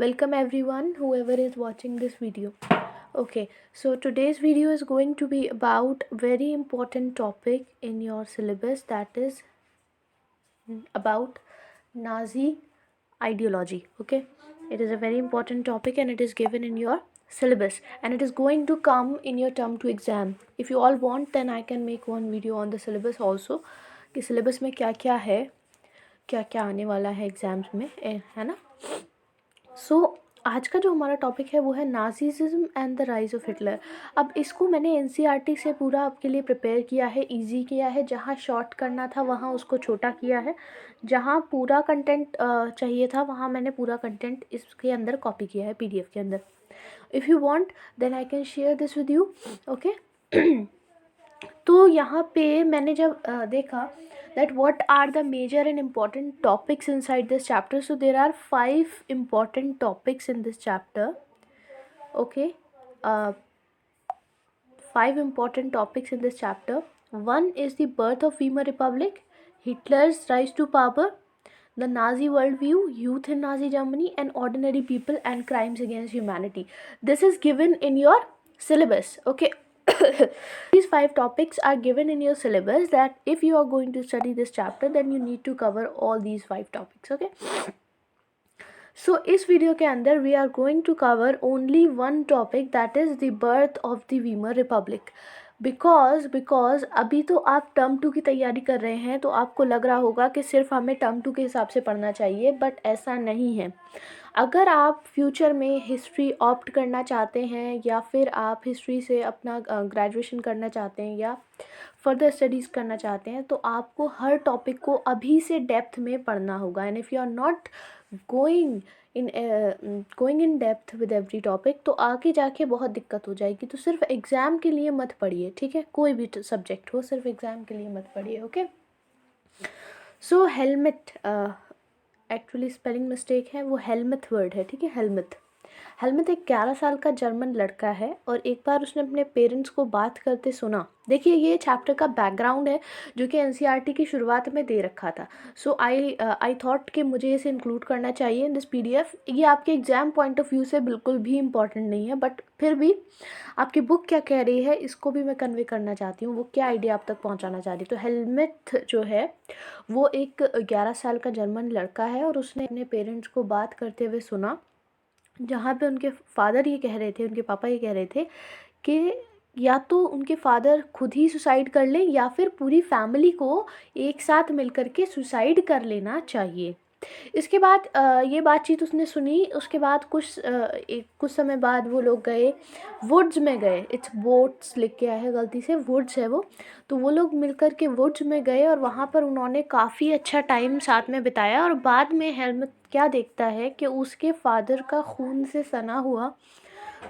Welcome everyone, whoever is watching this video. Okay, so today's video is going to be about very important topic in your syllabus, that is about Nazi ideology. Okay, it is a very important topic and it is given in your syllabus and it is going to come in your term 2 exam. If you all want, then I can make one video on the syllabus also, कि syllabus में क्या क्या है, क्या क्या आने वाला है एग्जाम्स में, है ना. सो आज का जो हमारा टॉपिक है वो है Nazism and the rise of Hitler. अब इसको मैंने एनसीईआरटी से पूरा आपके लिए प्रिपेयर किया है, इजी किया है. जहाँ शॉर्ट करना था वहाँ उसको छोटा किया है, जहाँ पूरा कंटेंट चाहिए था वहाँ मैंने पूरा कंटेंट इसके अंदर कॉपी किया है पीडीएफ के अंदर. If you want then I can share this with you. Okay, तो यहाँ पे मैंने जब देखा that what are the major and important topics inside this chapter. So there are 5 important topics in this chapter. Okay, 5 important topics in this chapter. One is the birth of Weimar Republic, Hitler's rise to power, the Nazi worldview, youth in Nazi Germany, and ordinary people and crimes against humanity. This is given in your syllabus. Okay, these 5 topics are given in your syllabus, that if you are going to study this chapter then you need to cover all these 5 topics. Okay, so इस video के अंदर we are going to cover only one topic, that is the birth of the Weimar Republic. Because अभी तो आप term 2 की तैयारी कर रहे हैं तो आपको लग रहा होगा कि सिर्फ हमें टर्म 2 के हिसाब से पढ़ना चाहिए, बट ऐसा नहीं है. अगर आप फ्यूचर में हिस्ट्री ऑप्ट करना चाहते हैं या फिर आप हिस्ट्री से अपना ग्रेजुएशन करना चाहते हैं या फर्दर स्टडीज़ करना चाहते हैं तो आपको हर टॉपिक को अभी से डेप्थ में पढ़ना होगा. And if you are not going in depth with every topic तो आगे जाके बहुत दिक्कत हो जाएगी. तो सिर्फ एग्ज़ाम के लिए मत पढ़िए, ठीक है, कोई भी सब्जेक्ट हो, सिर्फ एग्ज़ाम के लिए मत पढ़िए. ओके, सो हेलमेट, एक्चुअली स्पेलिंग मिस्टेक है, वो हेलमेट वर्ड है, ठीक है, हेलमेट. हेलमेट एक 11 साल का जर्मन लड़का है और एक बार उसने अपने पेरेंट्स को बात करते सुना. देखिए, ये चैप्टर का बैकग्राउंड है जो कि एनसीईआरटी की शुरुआत में दे रखा था. सो आई थॉट कि मुझे इसे इंक्लूड करना चाहिए इन दिस पीडीएफ. ये आपके एग्ज़ाम पॉइंट ऑफ व्यू से बिल्कुल भी इम्पॉर्टेंट नहीं है, बट फिर भी आपकी बुक क्या कह रही है इसको भी मैं कन्वे करना चाहती हूँ, वो क्या आइडिया आप तक पहुँचाना चाह रही. तो हेलमेट जो है वो एक 11 साल का जर्मन लड़का है और उसने अपने पेरेंट्स को बात करते हुए सुना, जहाँ पे उनके फादर ये कह रहे थे, उनके पापा ये कह रहे थे कि या तो उनके फादर खुद ही सुसाइड कर लें या फिर पूरी फैमिली को एक साथ मिलकर के सुसाइड कर लेना चाहिए. इसके बाद ये बातचीत उसने सुनी. उसके बाद कुछ समय बाद वो लोग गए, वुड्स में गए. इट्स बोट्स लिख के आया है गलती से, वुड्स है वो. तो वो लोग मिलकर के वुड्स में गए और वहाँ पर उन्होंने काफ़ी अच्छा टाइम साथ में बिताया. और बाद में हेलमेट क्या देखता है कि उसके फादर का खून से सना हुआ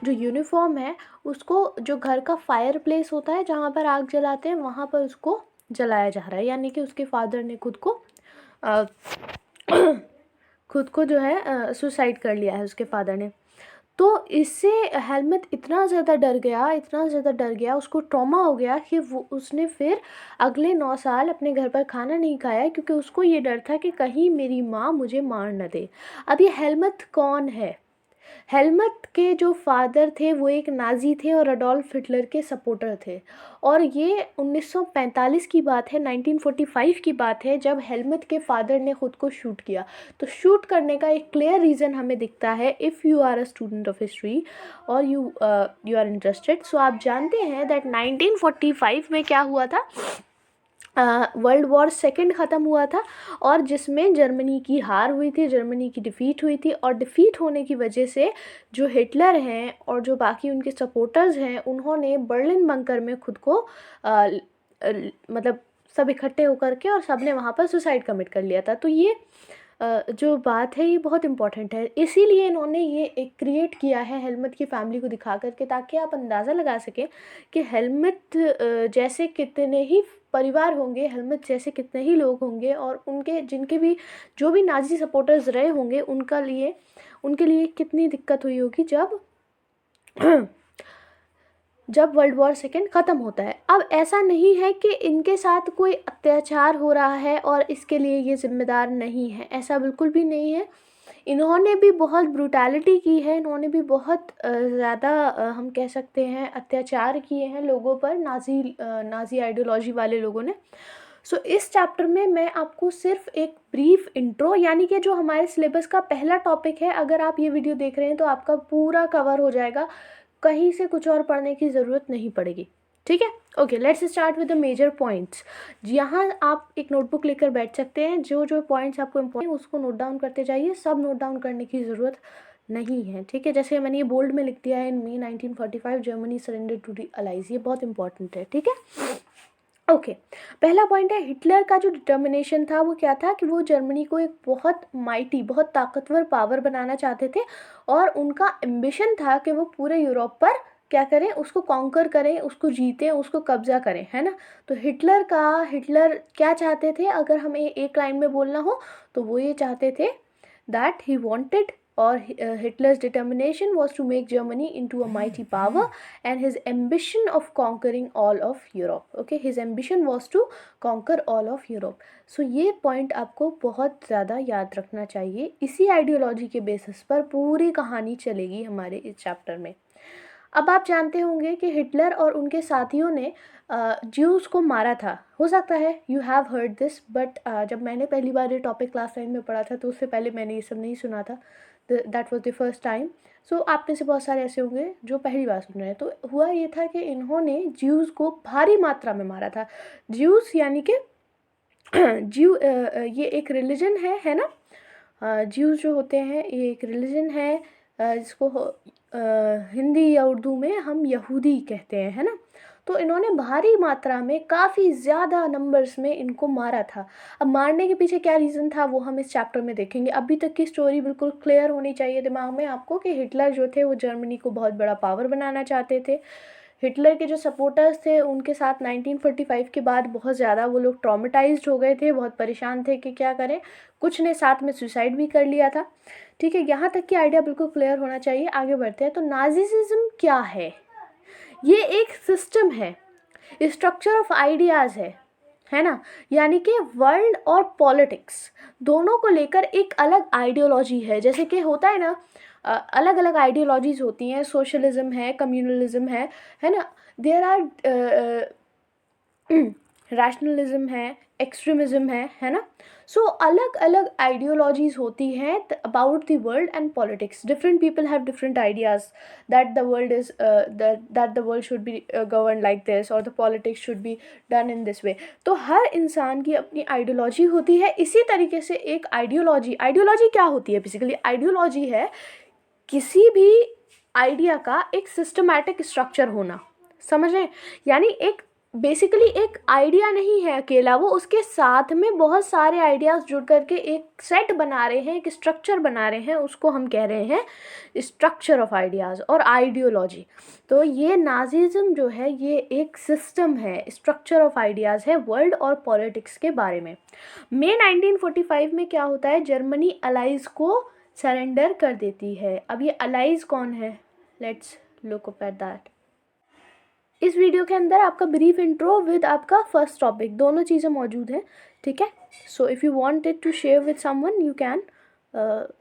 जो यूनिफॉर्म है उसको, जो घर का फायर प्लेस होता है जहाँ पर आग जलाते हैं, वहाँ पर उसको जलाया जा रहा है. यानी कि उसके फादर ने खुद को जो है सुसाइड कर लिया है उसके फादर ने. तो इससे हेलमेट इतना ज़्यादा डर गया, उसको ट्रॉमा हो गया कि उसने फिर अगले 9 साल अपने घर पर खाना नहीं खाया, क्योंकि उसको ये डर था कि कहीं मेरी माँ मुझे मार न दे. अब ये हेलमेट कौन है? हेलमेट के जो फादर थे वो एक नाजी थे और अडोल्फ हिटलर के सपोर्टर थे. और ये 1945 की बात है, 1945 की बात है, जब हेलमेट के फादर ने ख़ुद को शूट किया. तो शूट करने का एक क्लियर रीज़न हमें दिखता है. If you are a student of history और यू आर इंटरेस्टेड, सो आप जानते हैं दैट 1945 में क्या हुआ था. वर्ल्ड वॉर सेकेंड ख़त्म हुआ था और जिसमें जर्मनी की हार हुई थी, जर्मनी की डिफ़ीट हुई थी. और डिफ़ीट होने की वजह से जो हिटलर हैं और जो बाकी उनके सपोर्टर्स हैं उन्होंने बर्लिन बंकर में खुद को मतलब सब इकट्ठे होकर के और सब ने वहाँ पर सुसाइड कमिट कर लिया था. तो ये जो बात है ये बहुत इम्पॉर्टेंट है. इसीलिए इन्होंने ये एक क्रिएट किया है हेलमेट की फैमिली को दिखा करके, ताकि आप अंदाज़ा लगा सकें कि हेलमेट जैसे कितने ही परिवार होंगे, हेलमेट जैसे कितने ही लोग होंगे और उनके जिनके भी जो भी नाजी सपोर्टर्स रहे होंगे उनके लिए कितनी दिक्कत हुई होगी जब वर्ल्ड वॉर सेकेंड ख़त्म होता है. अब ऐसा नहीं है कि इनके साथ कोई अत्याचार हो रहा है और इसके लिए ये ज़िम्मेदार नहीं है, ऐसा बिल्कुल भी नहीं है. इन्होंने भी बहुत ब्रूटैलिटी की है, इन्होंने भी बहुत ज़्यादा हम कह सकते हैं अत्याचार किए हैं लोगों पर, नाज़ी आइडियोलॉजी वाले लोगों ने। सो इस चैप्टर में मैं आपको सिर्फ एक ब्रीफ इंट्रो, यानी कि जो हमारे सिलेबस का पहला टॉपिक है, अगर आप ये वीडियो देख रहे हैं तो आपका पूरा कवर हो जाएगा, कहीं से कुछ और पढ़ने की ज़रूरत नहीं पड़ेगी। ठीक है, okay, let's start with the major points. यहाँ आप एक नोटबुक लेकर बैठ सकते हैं, जो जो पॉइंट्स आपको इम्पोर्टेंट उसको नोट डाउन करते जाइए, सब नोट डाउन करने की ज़रूरत नहीं है। ठीक है, जैसे मैंने ये बोल्ड में लिख दिया है, in May 1945 Germany surrender to the allies, ये बहुत इंपॉर्टेंट है। ठीक है, ओके, पहला पॉइंट है हिटलर का जो डिटर्मिनेशन था वो क्या था कि वो जर्मनी को एक बहुत माइटी, बहुत ताकतवर पावर बनाना चाहते थे, और उनका एम्बिशन था कि वो पूरे यूरोप पर क्या करें, उसको कॉन्कर करें, उसको जीतें, उसको कब्जा करें, है ना। तो हिटलर क्या चाहते थे, अगर हमें एक लाइन में बोलना हो तो वो ये चाहते थे that he wanted, or Hitler's determination was to make Germany into a mighty power, and his ambition of conquering all of Europe. Okay, his ambition was to conquer all of Europe. So ये point आपको बहुत ज़्यादा याद रखना चाहिए। इसी ideology के basis पर पूरी कहानी चलेगी हमारे इस चैप्टर में। अब आप जानते होंगे कि हिटलर और उनके साथियों ने ज्यूज़ को मारा था। हो सकता है you have heard this, but जब मैंने पहली बार ये टॉपिक क्लास 9 में पढ़ा था तो उससे पहले मैंने ये सब नहीं सुना था। That was the first time. So आप में से बहुत सारे ऐसे होंगे जो पहली बार सुन रहे हैं। तो हुआ ये था कि इन्होंने ज्यूज़ को भारी मात्रा में मारा था। ज्यूज़ यानी कि ये एक रिलीजन है ना। ज्यूज़ जो होते हैं ये एक रिलीजन है, जिसको हिंदी या उर्दू में हम यहूदी कहते हैं, है ना। तो इन्होंने भारी मात्रा में, काफ़ी ज़्यादा नंबर्स में इनको मारा था। अब मारने के पीछे क्या रीज़न था वो हम इस चैप्टर में देखेंगे। अभी तक की स्टोरी बिल्कुल क्लियर होनी चाहिए दिमाग में आपको कि हिटलर जो थे वो जर्मनी को बहुत बड़ा पावर बनाना चाहते थे। हिटलर के जो सपोर्टर्स थे उनके साथ 1945 के बाद बहुत ज़्यादा वो लोग ट्रॉमेटाइज्ड हो गए थे, बहुत परेशान थे कि क्या करें। कुछ ने साथ में सुसाइड भी कर लिया था। ठीक है, यहाँ तक की आइडिया बिल्कुल क्लियर होना चाहिए। आगे बढ़ते हैं। तो नाजिज्म क्या है? ये एक सिस्टम है, स्ट्रक्चर ऑफ आइडियाज़ है ना। यानी कि वर्ल्ड और पॉलिटिक्स दोनों को लेकर एक अलग आइडियोलॉजी है। जैसे कि होता है ना, अलग अलग आइडियोलॉजीज होती हैं, सोशलिज्म है, कम्युनलिज्म है ना। देयर आर रैशनलिज्म है, एक्सट्रीमिज्म है ना। सो अलग अलग आइडियोलॉजीज होती हैं about the world and politics. Different people have different ideas that the world is that the world should be govern like this, और the politics should be done in this way. तो हर इंसान की अपनी ideology होती है। इसी तरीके से एक आइडियोलॉजी क्या होती है? बेसिकली आइडियोलॉजी है किसी भी आइडिया का एक सिस्टमैटिक स्ट्रक्चर होना। समझ रहे हैं? यानी एक बेसिकली एक आइडिया नहीं है अकेला, वो उसके साथ में बहुत सारे आइडियाज़ जुड़ करके एक सेट बना रहे हैं, एक स्ट्रक्चर बना रहे हैं। उसको हम कह रहे हैं स्ट्रक्चर ऑफ आइडियाज़ और आइडियोलॉजी। तो ये नाजिज्म जो है ये एक सिस्टम है, स्ट्रक्चर ऑफ आइडियाज़ है वर्ल्ड और पॉलिटिक्स के बारे में। मई 1945 में क्या होता है? जर्मनी अलाइज को सरेंडर कर देती है। अब ये अलाइज कौन है? Let's look up at that. इस वीडियो के अंदर आपका ब्रीफ इंट्रो विद आपका फर्स्ट टॉपिक, दोनों चीज़ें मौजूद हैं। ठीक है, so if you wanted to share with someone you can,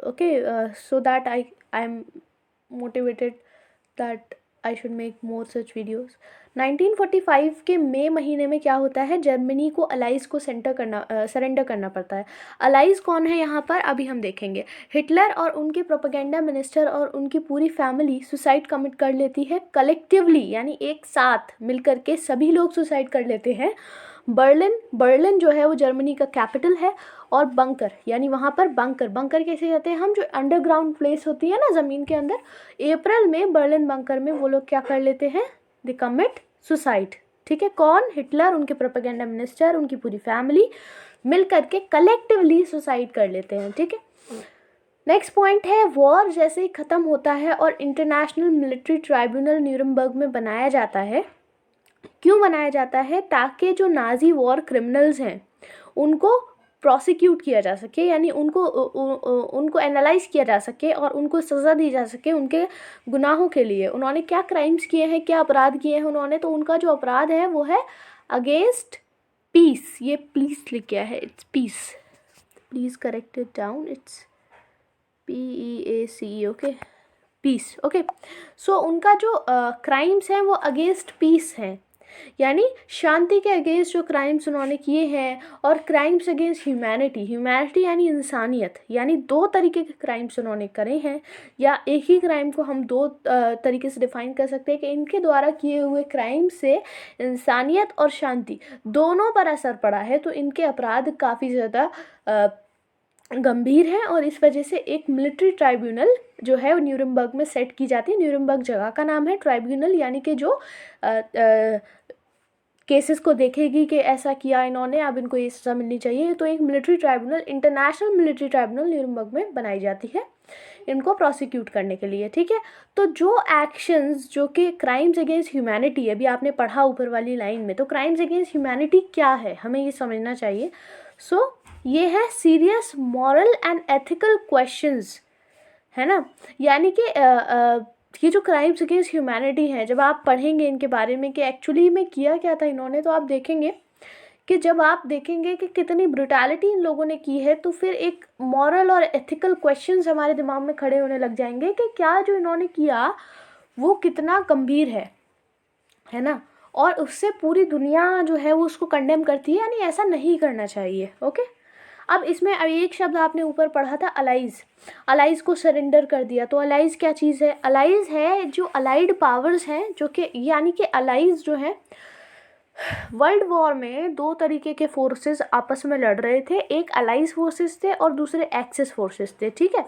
okay, so that I am motivated that I should make more such videos. 1945 के मई महीने में क्या होता है? जर्मनी को अलाइज को सरेंडर करना पड़ता है। अलाइज कौन है यहाँ पर? अभी हम देखेंगे। हिटलर और उनके प्रोपेगेंडा मिनिस्टर और उनकी पूरी फैमिली सुसाइड कमिट कर लेती है कलेक्टिवली, यानी एक साथ मिलकर के सभी लोग सुसाइड कर लेते हैं। बर्लिन जो है वो जर्मनी का कैपिटल है। और बंकर, यानी वहाँ पर बंकर कैसे जाते हैं हम? जो अंडरग्राउंड प्लेस होती है ना ज़मीन के अंदर, अप्रैल में बर्लिन बंकर में वो लोग क्या कर लेते हैं? दे कमिट सुसाइड। ठीक है, कौन? हिटलर, उनके प्रोपेगेंडा मिनिस्टर, उनकी पूरी फैमिली मिल करके कलेक्टिवली सुसाइड कर लेते हैं। ठीक है, नेक्स्ट पॉइंट है वॉर जैसे ही ख़त्म होता है और इंटरनेशनल मिलिट्री ट्राइब्यूनल न्यूरमबर्ग में बनाया जाता है। क्यों बनाया जाता है? ताकि जो नाजी वॉर क्रिमिनल्स हैं उनको प्रोसिक्यूट किया जा सके, यानी उनको एनालाइज किया जा सके और उनको सज़ा दी जा सके उनके गुनाहों के लिए। उन्होंने क्या क्राइम्स किए हैं, क्या अपराध किए हैं उन्होंने, तो उनका जो अपराध है वो है अगेंस्ट पीस। ये प्लीज़ लिख गया है, it's peace, please correct it down, it's PEACE, okay, peace, okay. So उनका जो क्राइम्स हैं वो अगेंस्ट पीस हैं, यानी शांति के अगेंस्ट जो क्राइम्स उन्होंने किए हैं, और क्राइम्स अगेंस्ट ह्यूमैनिटी, ह्यूमैनिटी यानी इंसानियत, यानी दो तरीके के क्राइम्स उन्होंने करे हैं, या एक ही क्राइम को हम दो तरीके से डिफाइन कर सकते हैं कि इनके द्वारा किए हुए क्राइम से इंसानियत और शांति दोनों पर असर पड़ा है, तो इनके अपराध काफ़ी ज़्यादा गंभीर हैं, और इस वजह से एक मिलिट्री ट्राइब्यूनल जो है वो न्यूरमबर्ग में सेट की जाती है। न्यूरमबर्ग जगह का नाम है, ट्राइब्यूनल यानी कि जो केसेस को देखेगी कि ऐसा किया इन्होंने, अब इनको ये सज़ा मिलनी चाहिए, तो एक military tribunal, international military tribunal Nuremberg में बनाई जाती है इनको प्रोसिक्यूट करने के लिए, ठीक है। तो जो एक्शंस जो कि क्राइम्स अगेंस्ट ह्यूमैनिटी, अभी आपने पढ़ा ऊपर वाली लाइन में, तो क्राइम्स अगेंस्ट ह्यूमैनिटी क्या है, हमें ये समझना चाहिए। सो ये है serious moral and ethical questions, है ना, यानी कि ये जो क्राइम्स अगेंस्ट ह्यूमैनिटी हैं, जब आप पढ़ेंगे इनके बारे में कि एक्चुअली में किया क्या था इन्होंने, तो आप देखेंगे कि जब आप देखेंगे कि कितनी ब्रुटैलिटी इन लोगों ने की है, तो फिर एक मॉरल और एथिकल क्वेश्चंस हमारे दिमाग में खड़े होने लग जाएंगे कि क्या जो इन्होंने किया वो कितना गंभीर है ना, और उससे पूरी दुनिया जो है वो उसको कंडेम करती है, यानी ऐसा नहीं करना चाहिए, ओके। अब इसमें एक शब्द आपने ऊपर पढ़ा था, अलाइज, अलाइज को सरेंडर कर दिया, तो अलाइज क्या चीज़ है, अलाइज है जो अलाइड पावर्स हैं, जो कि यानी कि अलाइज जो है वर्ल्ड वॉर में दो तरीके के फोर्सेस आपस में लड़ रहे थे, एक अलाइज फोर्सेस थे और दूसरे एक्सिस फोर्सेस थे, ठीक है।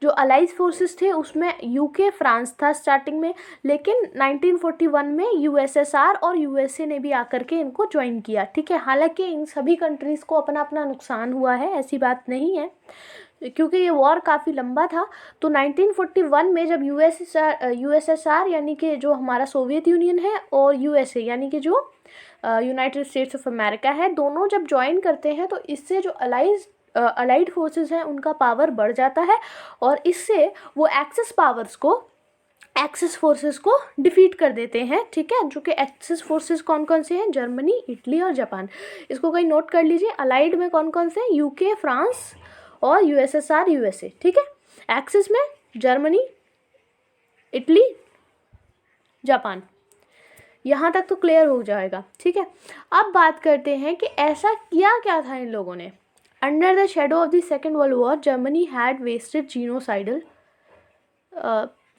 जो अलाइज फोर्सेस थे उसमें यूके, फ्रांस था स्टार्टिंग में, लेकिन 1941 में यूएसएसआर और यूएसए ने भी आकर के इनको ज्वाइन किया, ठीक है। हालांकि इन सभी कंट्रीज़ को अपना अपना नुकसान हुआ है, ऐसी बात नहीं है, क्योंकि ये वॉर काफ़ी लंबा था। तो 1941 में जब यूएसएसआर यानी कि जो हमारा सोवियत यूनियन है, और यूएसए यानी कि जो यूनाइटेड स्टेट्स ऑफ अमेरिका है, दोनों जब ज्वाइन करते हैं, तो इससे जो अलाइड फोर्सेस हैं उनका पावर बढ़ जाता है, और इससे वो एक्सिस फोर्सेस को डिफीट कर देते हैं, ठीक है। जो कि एक्सिस फोर्सेस कौन कौन से हैं, जर्मनी, इटली और जापान, इसको कहीं नोट कर लीजिए। अलाइड में कौन कौन से हैं, यूके, फ्रांस और यूएसएसआर, यूएसए, ठीक है। एक्सिस में जर्मनी, इटली, जापान, यहाँ तक तो क्लियर हो जाएगा, ठीक है। अब बात करते हैं कि ऐसा किया क्या था इन लोगों ने। Under the shadow of the second world war Germany had wasted genocidal,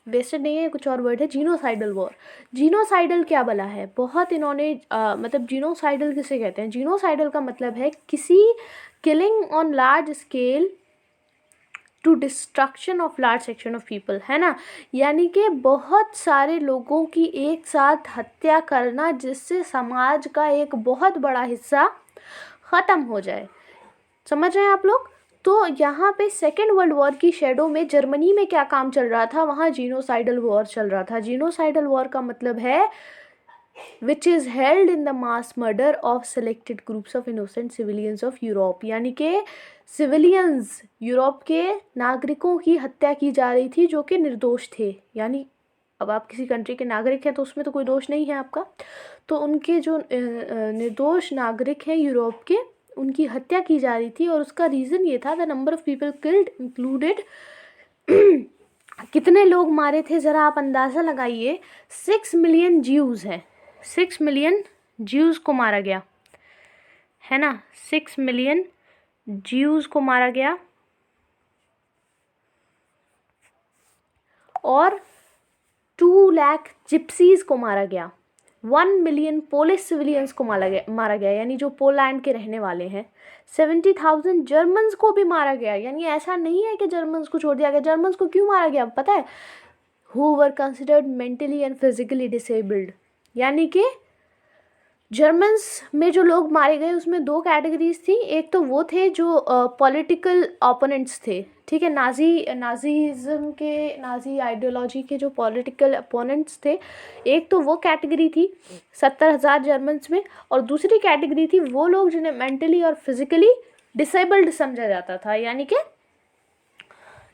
wasted नहीं है, कुछ और वर्ड है, जीनोसाइडल वॉर। जीनोसाइडल क्या भला है, बहुत इन्होंने मतलब जीनोसाइडल किसे कहते हैं, जीनोसाइडल का मतलब है किसी killing on large scale to destruction of large section of people, है ना, यानी कि बहुत सारे लोगों की एक साथ हत्या करना, जिससे समाज का एक बहुत बड़ा हिस्सा ख़त्म हो जाए, समझ रहे हैं आप लोग। तो यहाँ पे सेकेंड वर्ल्ड वॉर की शेडो में जर्मनी में क्या काम चल रहा था, वहाँ जीनोसाइडल वॉर चल रहा था। जीनोसाइडल वॉर का मतलब है which is held in the mass murder of selected groups of innocent civilians of Europe, यानी कि सिविलियंस, यूरोप के नागरिकों की हत्या की जा रही थी जो कि निर्दोष थे, यानी अब आप किसी कंट्री के नागरिक हैं तो उसमें तो कोई दोष नहीं है आपका, तो उनके जो निर्दोष नागरिक हैं यूरोप के, उनकी हत्या की जा रही थी, और उसका रीज़न ये था, the number of people killed included कितने लोग मारे थे ज़रा आप अंदाज़ा लगाइए, 6 मिलियन ज्यूज़ हैं, 6 मिलियन ज्यूज़ को मारा गया, है ना, 6 मिलियन ज्यूज़ को मारा गया, और 2 लाख जिप्सीज़ को मारा गया, 1 मिलियन पोलिश सिविलियंस को मारा गया, यानी जो पोलैंड के रहने वाले हैं, 70,000 जर्मन्स को भी मारा गया, यानी ऐसा नहीं है कि जर्मन्स को छोड़ दिया गया। जर्मन्स को क्यों मारा गया पता है, who were considered mentally and physically disabled, यानी कि जर्मन्स में जो लोग मारे गए उसमें 2 कैटेगरीज थी, एक तो वो थे जो पॉलिटिकल ओपोनेंट्स थे, ठीक है, नाजीज़म के, नाजी आइडियोलॉजी के जो पॉलिटिकल ओपोनेंट्स थे, एक तो वो कैटेगरी थी 70,000 जर्मन्स में, और दूसरी कैटेगरी थी वो लोग जिन्हें मेंटली और फिजिकली डिसेबल्ड समझा जाता था, यानी कि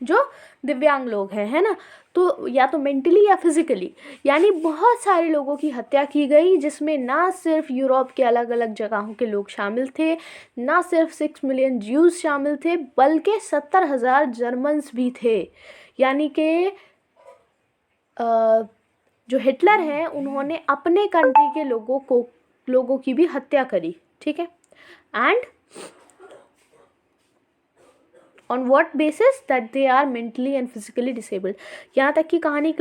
जो दिव्यांग लोग हैं, है ना, तो या तो मेंटली या फिजिकली, यानी बहुत सारे लोगों की हत्या की गई, जिसमें ना सिर्फ यूरोप के अलग अलग जगहों के लोग शामिल थे, ना सिर्फ 6 मिलियन ज्यूज शामिल थे, बल्कि 70,000 जर्मन्स भी थे। यानी कि जो हिटलर हैं उन्होंने अपने कंट्री के लोगों की भी हत्या करी, ठीक है। And on what basis, that they are mentally and physically disabled. यहाँ तक की कहानी